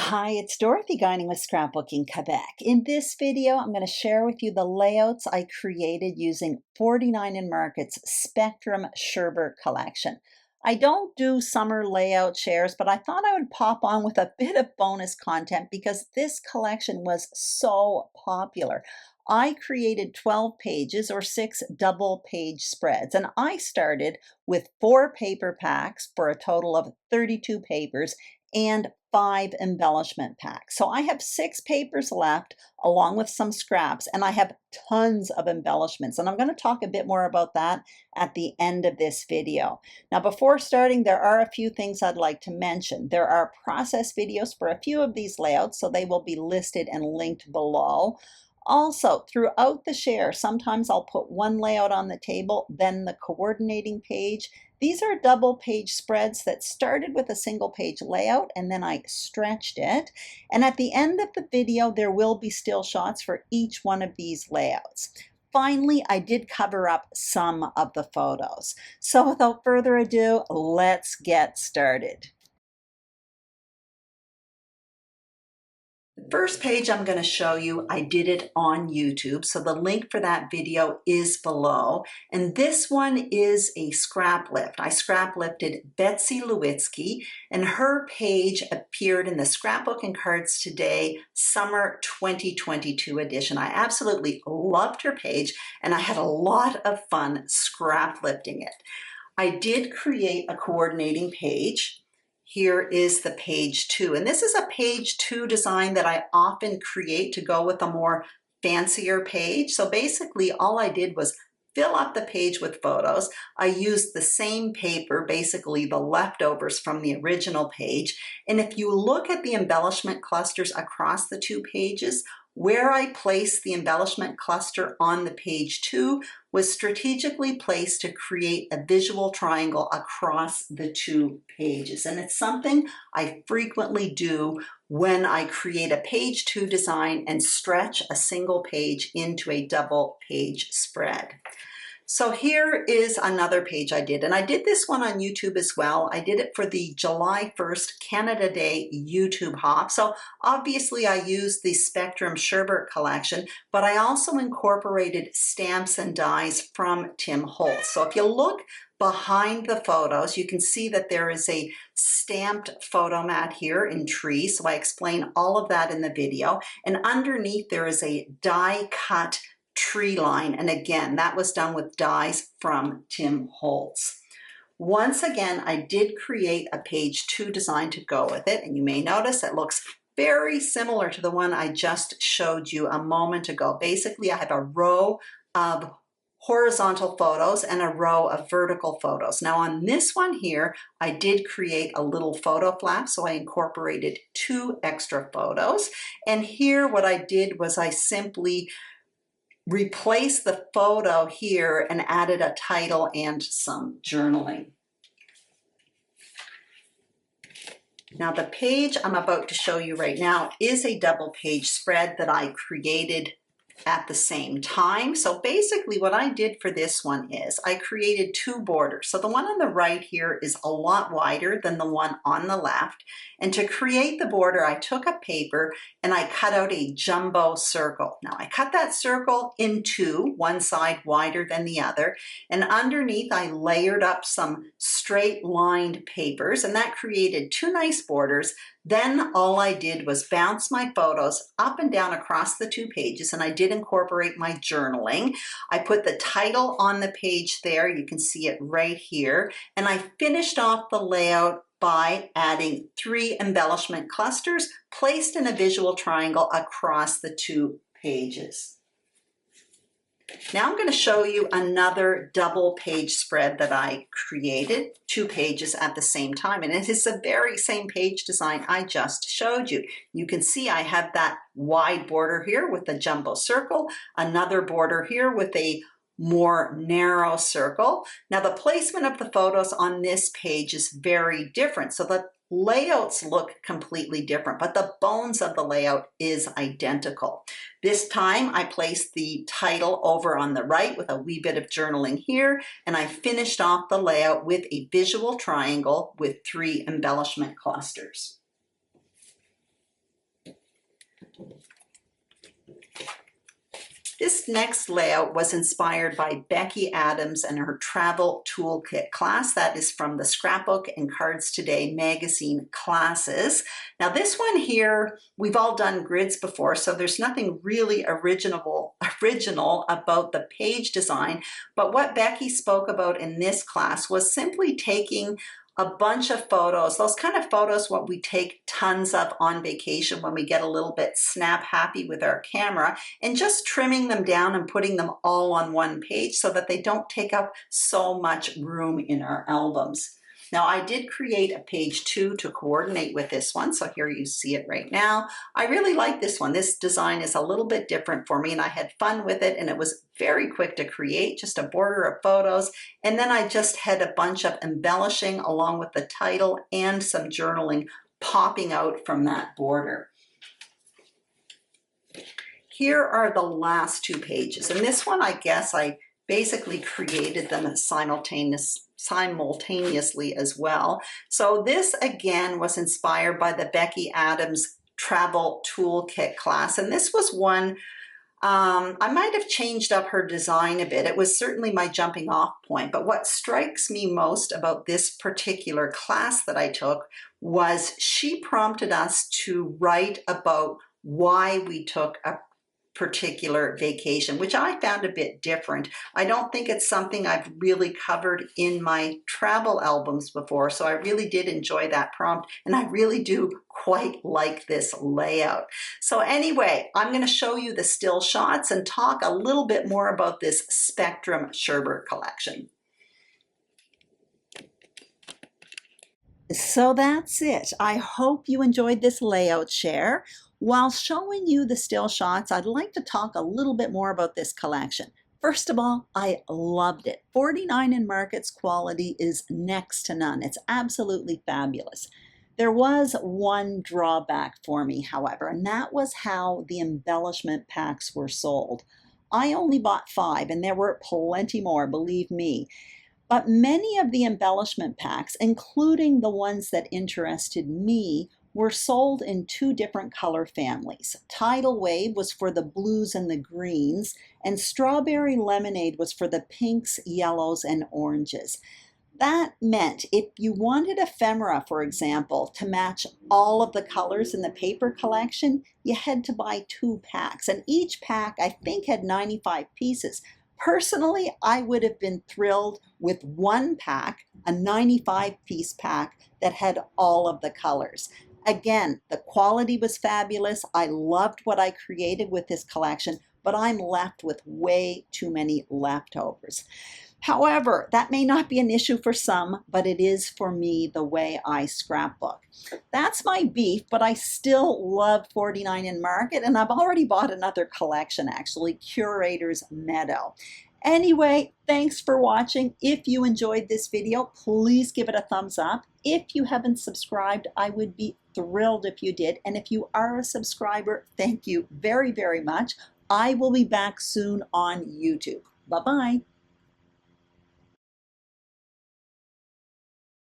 Hi, it's Dorothy Guinan with Scrapbooking Quebec. In this video, I'm going to share with you the layouts I created using 49 in Market's Spectrum Sherbet collection. I don't do summer layout shares, but I thought I would pop on with a bit of bonus content because this collection was so popular. I created 12 pages or 6 double page spreads, and I started with 4 paper packs for a total of 32 papers and 5 embellishment packs. So I have 6 papers left along with some scraps, and I have tons of embellishments. And I'm going to talk a bit more about that at the end of this video. Now, before starting, there are a few things I'd like to mention. There are process videos for a few of these layouts, so they will be listed and linked below. Also, throughout the share, sometimes I'll put one layout on the table, then the coordinating page. These are double page spreads that started with a single page layout and then I stretched it. And at the end of the video, there will be still shots for each one of these layouts. Finally, I did cover up some of the photos. So without further ado, let's get started. The first page I'm going to show you, I did it on YouTube, so the link for that video is below. And this one is a scrap lift. I scrap lifted Betsy Lewitsky, and her page appeared in the Scrapbooking Cards Today Summer 2022 edition. I absolutely loved her page, and I had a lot of fun scrap lifting it. I did create a coordinating page. Here is the page 2, and this is a page 2 design that I often create to go with a more fancier page. So basically all I did was fill up the page with photos. I used the same paper, basically the leftovers from the original page. And if you look at the embellishment clusters across the 2 pages, where I placed the embellishment cluster on the page 2 was strategically placed to create a visual triangle across the 2 pages. And it's something I frequently do when I create a page 2 design and stretch a single page into a double page spread. So here is another page I did, and I did this one on YouTube as well. I did it for the July 1st Canada Day YouTube hop. So obviously I used the Spectrum Sherbet collection, but I also incorporated stamps and dies from Tim Holtz. So if you look behind the photos, you can see that there is a stamped photo mat here in trees. So I explain all of that in the video. And underneath there is a die cut tree line, and again that was done with dies from Tim Holtz. Once again, I did create a page 2 design to go with it, and you may notice it looks very similar to the one I just showed you a moment ago. Basically, I have a row of horizontal photos and a row of vertical photos. Now on this one here, I did create a little photo flap, so I incorporated 2 extra photos. And here what I did was I simply replace the photo here and added a title and some journaling. Now the page I'm about to show you right now is a double page spread that I created at the same time. So basically what I did for this one is I created 2 borders. So the one on the right here is a lot wider than the one on the left. And to create the border, I took a paper and I cut out a jumbo circle. Now I cut that circle in 2, one side wider than the other. And underneath I layered up some straight lined papers, and that created 2 nice borders. Then all I did was bounce my photos up and down across the 2 pages, and I did incorporate my journaling. I put the title on the page there. You can see it right here. And I finished off the layout by adding 3 embellishment clusters placed in a visual triangle across the 2 pages. Now I'm going to show you another double page spread that I created, 2 pages at the same time, and it is the very same page design I just showed you. You can see I have that wide border here with the jumbo circle, another border here with a more narrow circle. Now the placement of the photos on this page is very different, so the layouts look completely different, but the bones of the layout is identical. This time I placed the title over on the right with a wee bit of journaling here, and I finished off the layout with a visual triangle with 3 embellishment clusters. This next layout was inspired by Becky Adams and her travel toolkit class. That is from the Scrapbook and Cards Today magazine classes. Now this one here, we've all done grids before, so there's nothing really original about the page design. But what Becky spoke about in this class was simply taking a bunch of photos, those kind of photos what we take tons of on vacation when we get a little bit snap happy with our camera, and just trimming them down and putting them all on one page so that they don't take up so much room in our albums. Now I did create a page 2 to coordinate with this one, so here you see it right now. I really like this one. This design is a little bit different for me and I had fun with it, and it was very quick to create, just a border of photos, and then I just had a bunch of embellishing along with the title and some journaling popping out from that border. Here are the last 2 pages, and this one I guess I basically created them simultaneously as well. So this again was inspired by the Becky Adams travel toolkit class, and this was one I might have changed up her design a bit. It was certainly my jumping off point, but what strikes me most about this particular class that I took was she prompted us to write about why we took a particular vacation, which I found a bit different. I don't think it's something I've really covered in my travel albums before, so I really did enjoy that prompt, and I really do quite like this layout. So anyway, I'm going to show you the still shots and talk a little bit more about this Spectrum Sherbet collection. So that's it. I hope you enjoyed this layout share. While showing you the still shots, I'd like to talk a little bit more about this collection. First of all, I loved it. 49 in Market's quality is next to none. It's absolutely fabulous. There was one drawback for me, however, and that was how the embellishment packs were sold. I only bought 5, and there were plenty more, believe me. But many of the embellishment packs, including the ones that interested me, were sold in 2 different color families. Tidal Wave was for the blues and the greens, and Strawberry Lemonade was for the pinks, yellows, and oranges. That meant if you wanted ephemera, for example, to match all of the colors in the paper collection, you had to buy 2 packs, and each pack I think had 95 pieces. Personally, I would have been thrilled with 1 pack, a 95-piece pack that had all of the colors. Again, the quality was fabulous. I loved what I created with this collection, but I'm left with way too many leftovers. However, that may not be an issue for some, but it is for me the way I scrapbook. That's my beef, but I still love 49 in Market, and I've already bought another collection actually, Curator's Meadow. Anyway, thanks for watching. If you enjoyed this video, please give it a thumbs up. If you haven't subscribed, I would be thrilled if you did. And if you are a subscriber, thank you very, very much. I will be back soon on YouTube. Bye-bye.